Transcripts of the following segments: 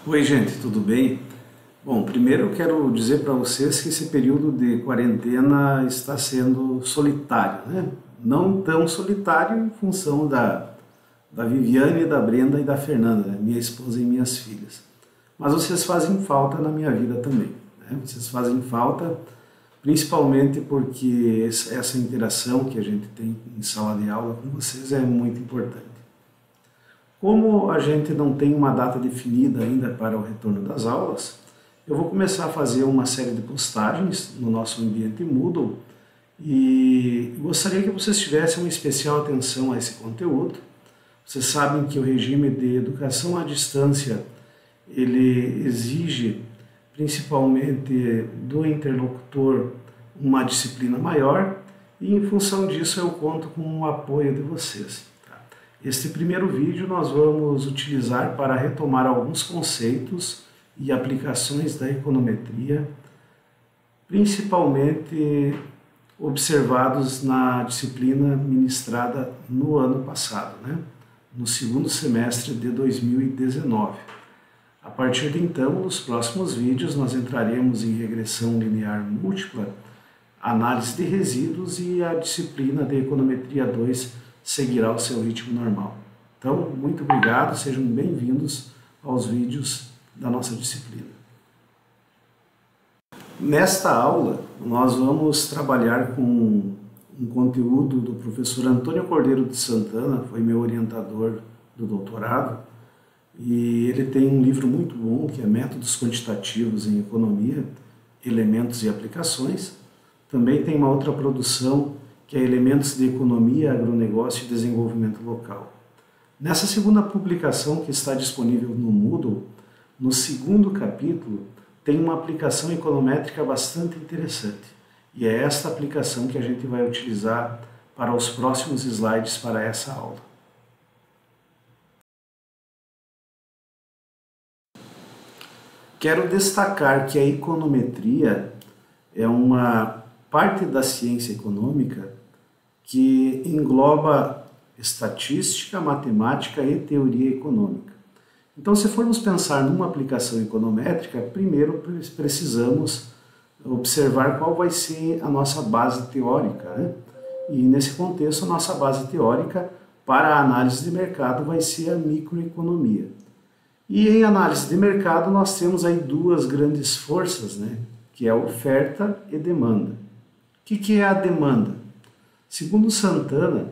Oi, gente, tudo bem? Bom, primeiro eu quero dizer para vocês que esse período de quarentena está sendo solitário, né? Não tão solitário em função da Viviane, da Brenda e da Fernanda, né? Minha esposa e minhas filhas. Mas vocês fazem falta na minha vida também, né? Vocês fazem falta principalmente porque essa interação que a gente tem em sala de aula com vocês é muito importante. Como a gente não tem uma data definida ainda para o retorno das aulas, eu vou começar a fazer uma série de postagens no nosso ambiente Moodle e gostaria que vocês tivessem uma especial atenção a esse conteúdo. Vocês sabem que o regime de educação à distância ele exige principalmente do interlocutor uma disciplina maior e em função disso eu conto com o apoio de vocês. Este primeiro vídeo nós vamos utilizar para retomar alguns conceitos e aplicações da econometria, principalmente observados na disciplina ministrada no ano passado, né? No segundo semestre de 2019. A partir de então, nos próximos vídeos, nós entraremos em regressão linear múltipla, análise de resíduos e a disciplina de econometria 2 seguirá o seu ritmo normal. Então, muito obrigado, sejam bem-vindos aos vídeos da nossa disciplina. Nesta aula, nós vamos trabalhar com um conteúdo do professor Antônio Cordeiro de Santana, foi meu orientador do doutorado, e ele tem um livro muito bom, que é Métodos Quantitativos em Economia, Elementos e Aplicações. Também tem uma outra produção que é Elementos de Economia, Agronegócio e Desenvolvimento Local. Nessa segunda publicação que está disponível no Moodle, no segundo capítulo, tem uma aplicação econométrica bastante interessante. E é esta aplicação que a gente vai utilizar para os próximos slides para essa aula. Quero destacar que a econometria é uma parte da ciência econômica que engloba estatística, matemática e teoria econômica. Então, se formos pensar numa aplicação econométrica, primeiro precisamos observar qual vai ser a nossa base teórica, né? E nesse contexto, a nossa base teórica para a análise de mercado vai ser a microeconomia. E em análise de mercado, nós temos aí duas grandes forças, né? Que é a oferta e demanda. O que é a demanda? Segundo Santana,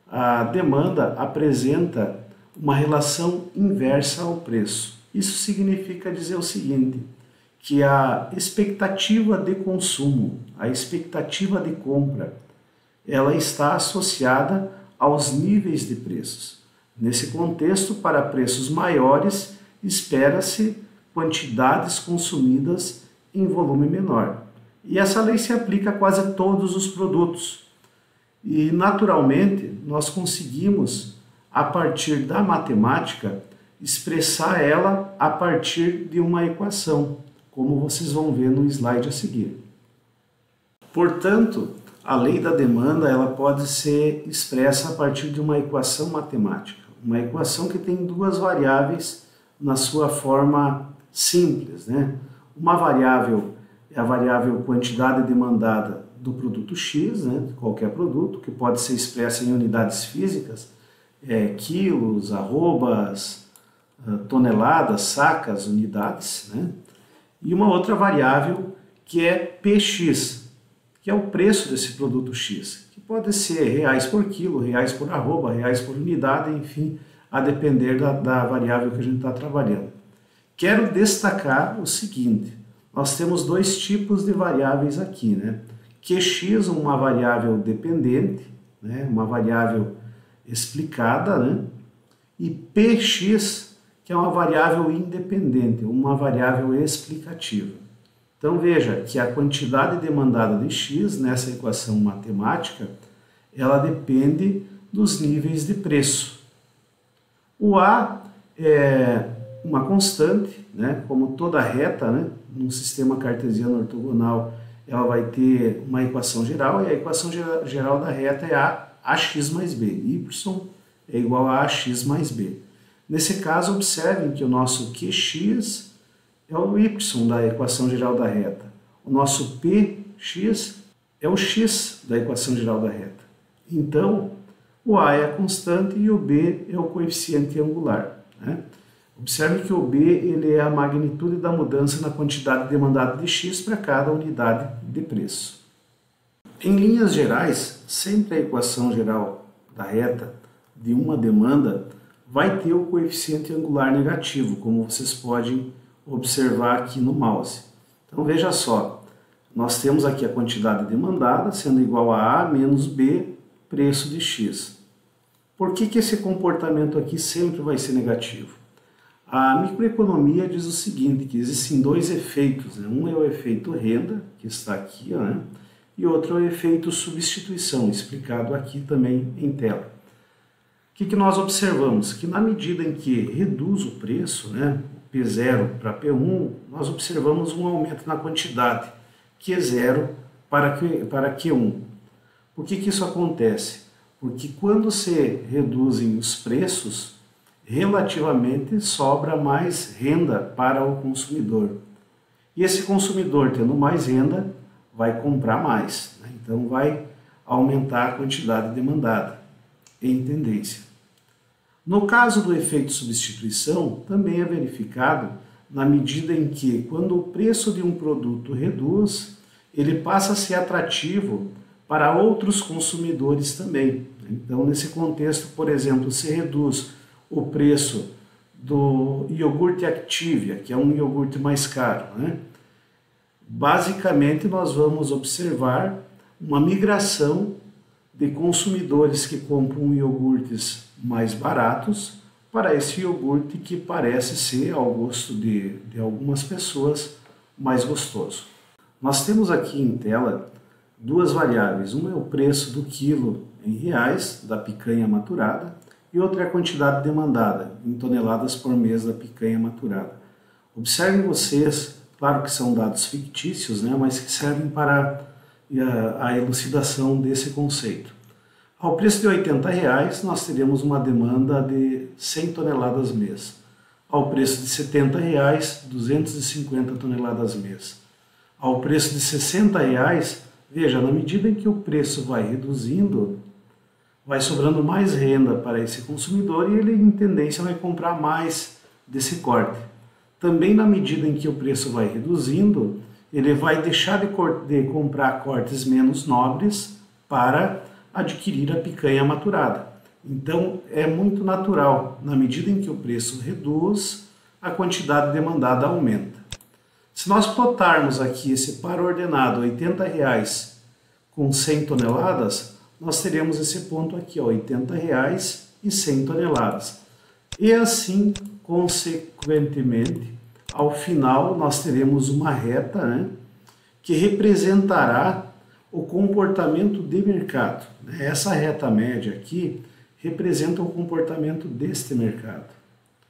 a demanda apresenta uma relação inversa ao preço. Isso significa dizer o seguinte, que a expectativa de consumo, a expectativa de compra, ela está associada aos níveis de preços. Nesse contexto, para preços maiores, espera-se quantidades consumidas em volume menor. E essa lei se aplica a quase todos os produtos. E, naturalmente, nós conseguimos, a partir da matemática, expressar ela a partir de uma equação, como vocês vão ver no slide a seguir. Portanto, a lei da demanda ela pode ser expressa a partir de uma equação matemática, uma equação que tem duas variáveis na sua forma simples, né? Uma variável é a variável quantidade demandada do produto X, né, de qualquer produto, que pode ser expressa em unidades físicas, quilos, arrobas, toneladas, sacas, unidades, né? E uma outra variável que é PX, que é o preço desse produto X, que pode ser reais por quilo, reais por arroba, reais por unidade, enfim, a depender da variável que a gente está trabalhando. Quero destacar o seguinte, nós temos dois tipos de variáveis aqui, né? QX, uma variável dependente, né? Uma variável explicada, né? E PX, que é uma variável independente, uma variável explicativa. Então veja que a quantidade demandada de X nessa equação matemática, ela depende dos níveis de preço. O A é uma constante, né? Como toda reta, né? Num sistema cartesiano ortogonal, ela vai ter uma equação geral, e a equação geral da reta é ax mais b. Y é igual a ax mais b. Nesse caso, observem que o nosso QX é o y da equação geral da reta. O nosso PX é o x da equação geral da reta. Então, o A é a constante e o B é o coeficiente angular, né? Observe que o B ele é a magnitude da mudança na quantidade demandada de x para cada unidade de preço. Em linhas gerais, sempre a equação geral da reta de uma demanda vai ter o coeficiente angular negativo, como vocês podem observar aqui no mouse. Então veja só, nós temos aqui a quantidade demandada sendo igual a A menos B, preço de x. Por que esse comportamento aqui sempre vai ser negativo? A microeconomia diz o seguinte, que existem dois efeitos, né? Um é o efeito renda, que está aqui, né? E outro é o efeito substituição, explicado aqui também em tela. O que nós observamos? Que na medida em que reduz o preço, né, P0 para P1, nós observamos um aumento na quantidade, Q0 para Q1. Por que isso acontece? Porque quando se reduzem os preços, relativamente sobra mais renda para o consumidor. E esse consumidor, tendo mais renda, vai comprar mais, né? Então vai aumentar a quantidade demandada em tendência. No caso do efeito substituição, também é verificado na medida em que, quando o preço de um produto reduz, ele passa a ser atrativo para outros consumidores também. Então, nesse contexto, por exemplo, se reduz o preço do iogurte Activia, que é um iogurte mais caro, né? Basicamente, nós vamos observar uma migração de consumidores que compram iogurtes mais baratos para esse iogurte que parece ser, ao gosto de algumas pessoas, mais gostoso. Nós temos aqui em tela duas variáveis. Uma é o preço do quilo em reais da picanha maturada e outra é a quantidade demandada em toneladas por mês da picanha maturada. Observem vocês, claro que são dados fictícios, né, mas que servem para a elucidação desse conceito. Ao preço de R$80, nós teremos uma demanda de 100 toneladas mês. Ao preço de R$70, 250 toneladas mês. Ao preço de R$60, veja, na medida em que o preço vai reduzindo, vai sobrando mais renda para esse consumidor e ele, em tendência, vai comprar mais desse corte. Também na medida em que o preço vai reduzindo, ele vai deixar de comprar cortes menos nobres para adquirir a picanha maturada. Então, é muito natural, na medida em que o preço reduz, a quantidade demandada aumenta. Se nós plotarmos aqui esse par ordenado, R$80 com 100 toneladas, nós teremos esse ponto aqui, R$80 e 100 toneladas. E assim, consequentemente, ao final nós teremos uma reta, né, que representará o comportamento de mercado. Essa reta média aqui representa o comportamento deste mercado.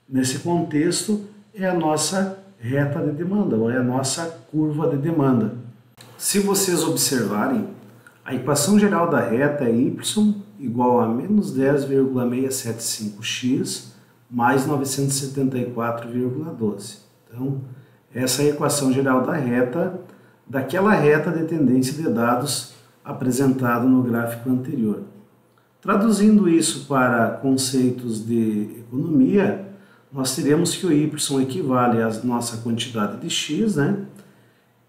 Nesse contexto, é a nossa reta de demanda, ou é a nossa curva de demanda. Se vocês observarem, a equação geral da reta é y igual a menos 10,675x mais 974,12. Então, essa é a equação geral da reta, daquela reta de tendência de dados apresentado no gráfico anterior. Traduzindo isso para conceitos de economia, nós teremos que o y equivale à nossa quantidade de x, né?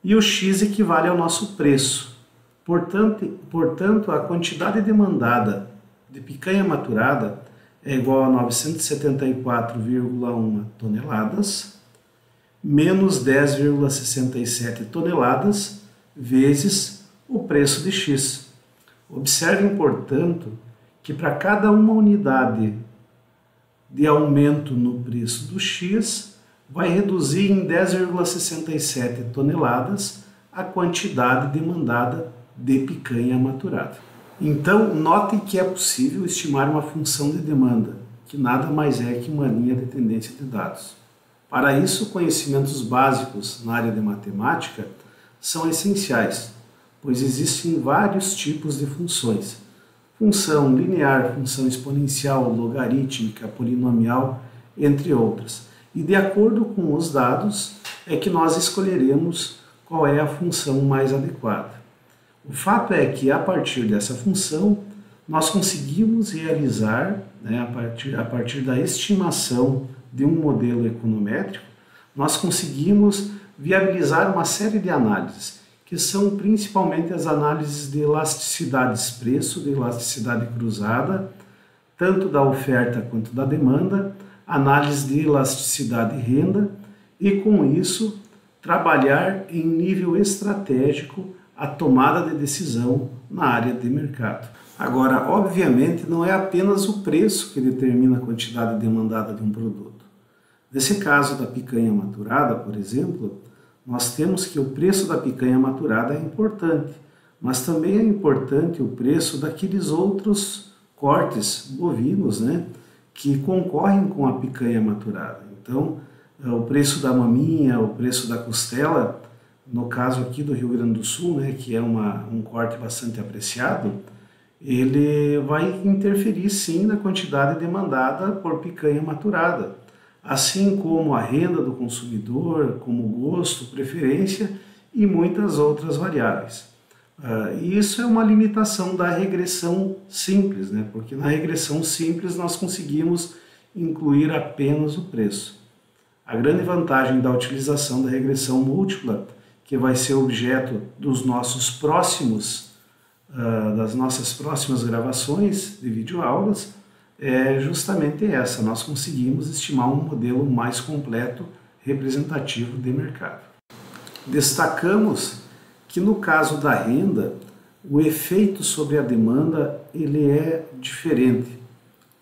E o x equivale ao nosso preço. Portanto, a quantidade demandada de picanha maturada é igual a 974,1 toneladas menos 10,67 toneladas vezes o preço de x. Observem, portanto, que para cada uma unidade de aumento no preço do x, vai reduzir em 10,67 toneladas a quantidade demandada de picanha maturada. Então, notem que é possível estimar uma função de demanda, que nada mais é que uma linha de tendência de dados. Para isso, conhecimentos básicos na área de matemática são essenciais, pois existem vários tipos de funções. Função linear, função exponencial, logarítmica, polinomial, entre outras. E de acordo com os dados é que nós escolheremos qual é a função mais adequada. O fato é que a partir dessa função nós conseguimos realizar, né, a partir da estimação de um modelo econométrico, nós conseguimos viabilizar uma série de análises, que são principalmente as análises de elasticidades-preço, de elasticidade cruzada, tanto da oferta quanto da demanda, análise de elasticidade-renda e, com isso, trabalhar em nível estratégico a tomada de decisão na área de mercado. Agora, obviamente, não é apenas o preço que determina a quantidade demandada de um produto. Nesse caso da picanha maturada, por exemplo, nós temos que o preço da picanha maturada é importante, mas também é importante o preço daqueles outros cortes bovinos, né, que concorrem com a picanha maturada. Então, o preço da maminha, o preço da costela, no caso aqui do Rio Grande do Sul, né, que é um corte bastante apreciado, ele vai interferir sim na quantidade demandada por picanha maturada, assim como a renda do consumidor, como gosto, preferência e muitas outras variáveis. E isso é uma limitação da regressão simples, né? Porque na regressão simples nós conseguimos incluir apenas o preço. A grande vantagem da utilização da regressão múltipla, que vai ser objeto dos nossos das nossas próximas gravações de videoaulas, é justamente essa: nós conseguimos estimar um modelo mais completo, representativo de mercado. Destacamos que no caso da renda, o efeito sobre a demanda ele é diferente.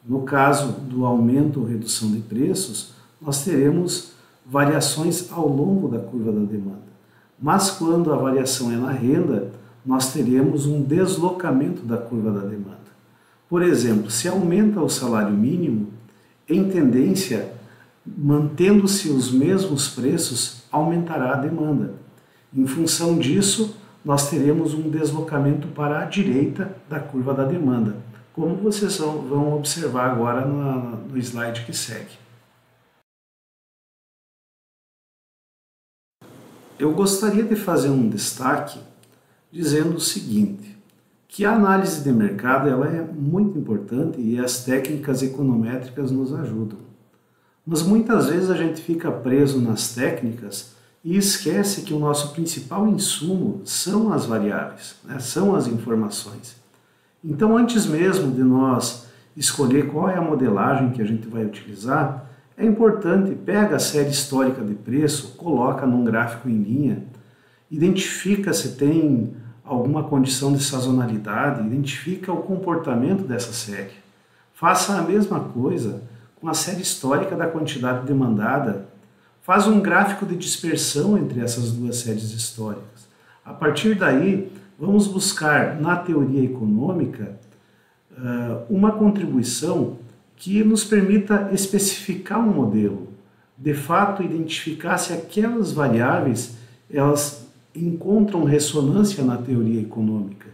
No caso do aumento ou redução de preços, nós teremos variações ao longo da curva da demanda. Mas quando a variação é na renda, nós teremos um deslocamento da curva da demanda. Por exemplo, se aumenta o salário mínimo, em tendência, mantendo-se os mesmos preços, aumentará a demanda. Em função disso, nós teremos um deslocamento para a direita da curva da demanda, como vocês vão observar agora no slide que segue. Eu gostaria de fazer um destaque dizendo o seguinte, que a análise de mercado ela é muito importante e as técnicas econométricas nos ajudam. Mas muitas vezes a gente fica preso nas técnicas e esquece que o nosso principal insumo são as variáveis, né? São as informações. Então, antes mesmo de nós escolher qual é a modelagem que a gente vai utilizar, é importante, pega a série histórica de preço, coloca num gráfico em linha, identifica se tem alguma condição de sazonalidade, identifica o comportamento dessa série. Faça a mesma coisa com a série histórica da quantidade demandada. Faz um gráfico de dispersão entre essas duas séries históricas. A partir daí, vamos buscar na teoria econômica uma contribuição que nos permita especificar um modelo, de fato identificar se aquelas variáveis elas encontram ressonância na teoria econômica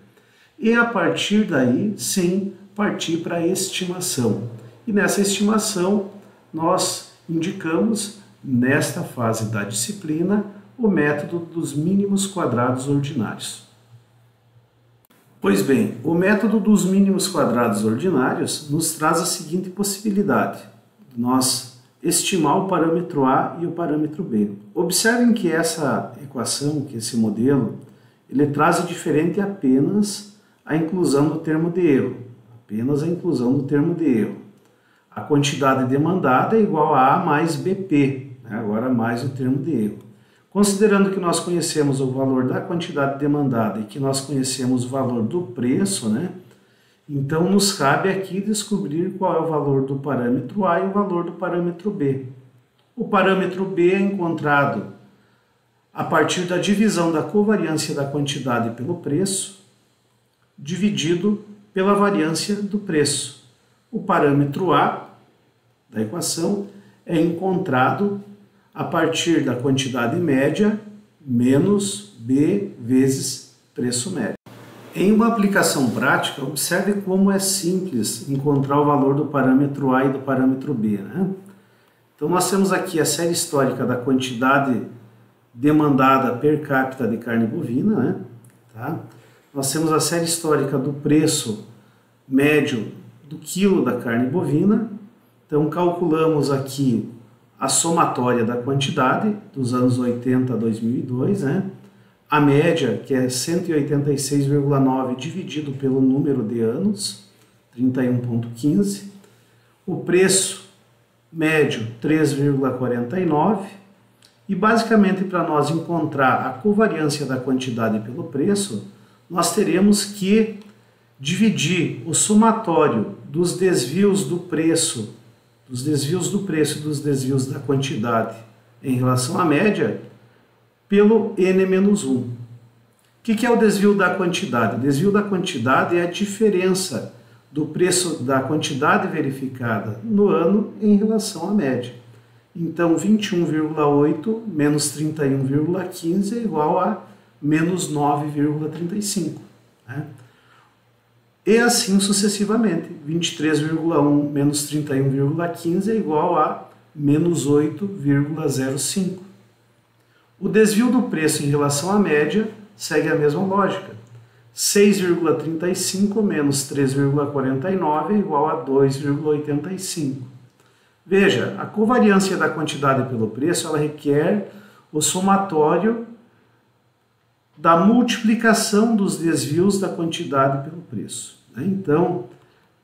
e a partir daí sim partir para a estimação. E nessa estimação nós indicamos nesta fase da disciplina o método dos mínimos quadrados ordinários. Pois bem, o método dos mínimos quadrados ordinários nos traz a seguinte possibilidade: nós estimar o parâmetro A e o parâmetro B. Observem que essa equação, que esse modelo, ele traz de diferente apenas a inclusão do termo de erro. Apenas a inclusão do termo de erro. A quantidade demandada é igual a A mais BP, né? Agora mais o termo de erro. Considerando que nós conhecemos o valor da quantidade demandada e que nós conhecemos o valor do preço, né? Então nos cabe aqui descobrir qual é o valor do parâmetro A e o valor do parâmetro B. O parâmetro B é encontrado a partir da divisão da covariância da quantidade pelo preço, dividido pela variância do preço. O parâmetro A da equação é encontrado a partir da quantidade média menos B vezes preço médio. Em uma aplicação prática, observe como é simples encontrar o valor do parâmetro A e do parâmetro B, né? Então nós temos aqui a série histórica da quantidade demandada per capita de carne bovina, né? Tá? Nós temos a série histórica do preço médio do quilo da carne bovina. Então calculamos aqui a somatória da quantidade dos anos 80 a 2002, né? A média, que é 186,9 dividido pelo número de anos, 31,15. O preço médio, 3,49. E basicamente, para nós encontrar a covariância da quantidade pelo preço, nós teremos que dividir o somatório dos desvios do preço, e dos desvios da quantidade em relação à média, pelo N-1. O que é o desvio da quantidade? O desvio da quantidade é a diferença do preço da quantidade verificada no ano em relação à média. Então, 21,8 menos 31,15 é igual a menos 9,35. Né? E assim sucessivamente. 23,1 menos 31,15 é igual a menos 8,05. O desvio do preço em relação à média segue a mesma lógica. 6,35 menos 3,49 é igual a 2,85. Veja, a covariância da quantidade pelo preço ela requer o somatório da multiplicação dos desvios da quantidade pelo preço. Então,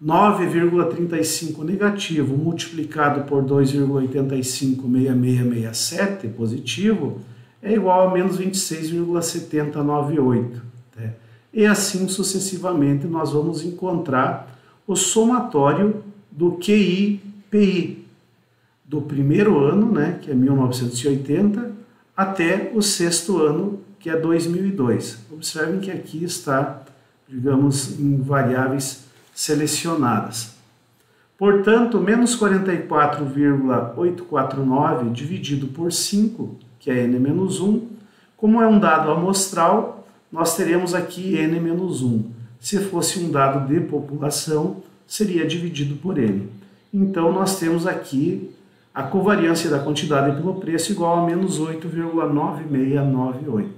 9,35 negativo multiplicado por 2,856667 positivo é igual a menos 26,7098. Né? E assim sucessivamente nós vamos encontrar o somatório do QI-PI do primeiro ano, né, que é 1980, até o sexto ano, que é 2002. Observem que aqui está, digamos, em variáveis selecionadas. Portanto, menos 44,849 dividido por 5, que é N-1, como é um dado amostral, nós teremos aqui N-1. Se fosse um dado de população, seria dividido por N. Então, nós temos aqui a covariância da quantidade pelo preço igual a menos 8,9698.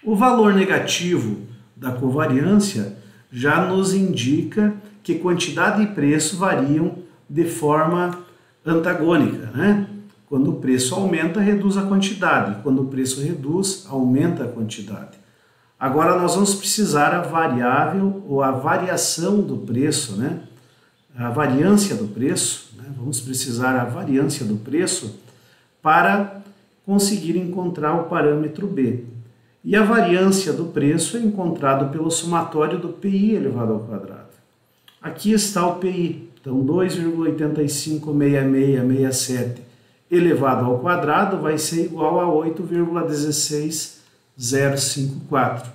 O valor negativo da covariância já nos indica que quantidade e preço variam de forma antagônica, né? Quando o preço aumenta, reduz a quantidade. Quando o preço reduz, aumenta a quantidade. Agora nós vamos precisar a variável ou a variação do preço, né? A variância do preço, né? Vamos precisar a variância do preço para conseguir encontrar o parâmetro B. E a variância do preço é encontrado pelo somatório do PI elevado ao quadrado. Aqui está o PI, então 2,856667 elevado ao quadrado vai ser igual a 8,16054.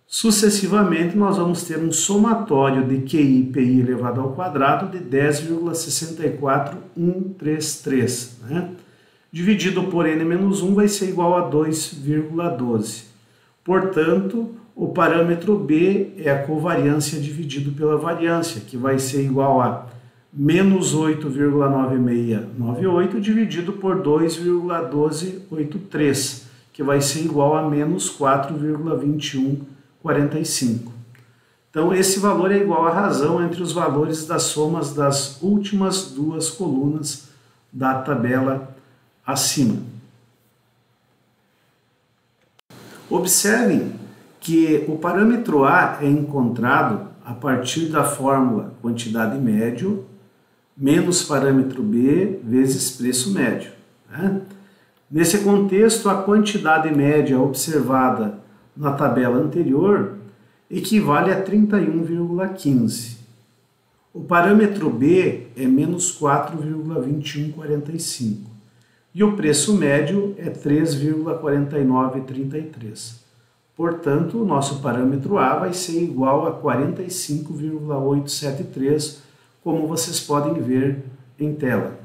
Sucessivamente, nós vamos ter um somatório de QI e PI elevado ao quadrado de 10,64133, né? Dividido por N-1 vai ser igual a 2,12. Portanto, o parâmetro B é a covariância dividido pela variância, que vai ser igual a menos 8,9698 dividido por 2,1283, que vai ser igual a menos 4,2145. Então, esse valor é igual à razão entre os valores das somas das últimas duas colunas da tabela acima. Observem que o parâmetro A é encontrado a partir da fórmula quantidade médio menos parâmetro B vezes preço médio. Né? Nesse contexto, a quantidade média observada na tabela anterior equivale a 31,15. O parâmetro B é menos 4,2145 e o preço médio é 3,4933. Portanto, o nosso parâmetro A vai ser igual a 45,873, como vocês podem ver em tela.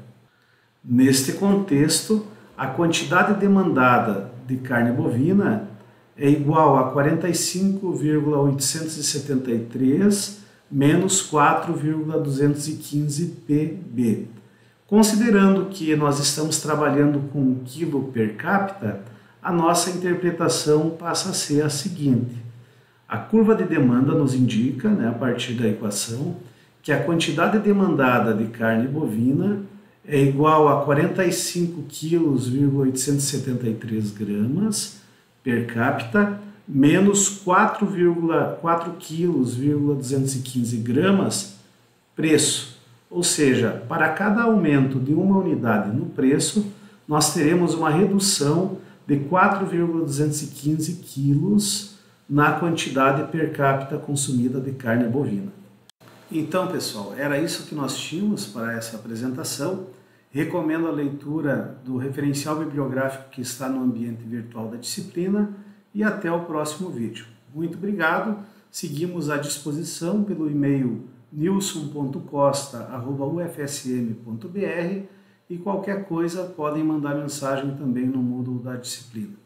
Neste contexto, a quantidade demandada de carne bovina é igual a 45,873 menos 4,215 pb. Considerando que nós estamos trabalhando com quilo per capita, a nossa interpretação passa a ser a seguinte. A curva de demanda nos indica, a partir da equação, que a quantidade demandada de carne bovina é igual a 45,873 gramas per capita, menos 4,215 gramas preço. Ou seja, para cada aumento de uma unidade no preço, nós teremos uma redução de 4,215 quilos na quantidade per capita consumida de carne bovina. Então, pessoal, era isso que nós tínhamos para essa apresentação. Recomendo a leitura do referencial bibliográfico que está no ambiente virtual da disciplina e até o próximo vídeo. Muito obrigado. Seguimos à disposição pelo e-mail nilson.costa@ufsm.br e qualquer coisa podem mandar mensagem também no Moodle da disciplina.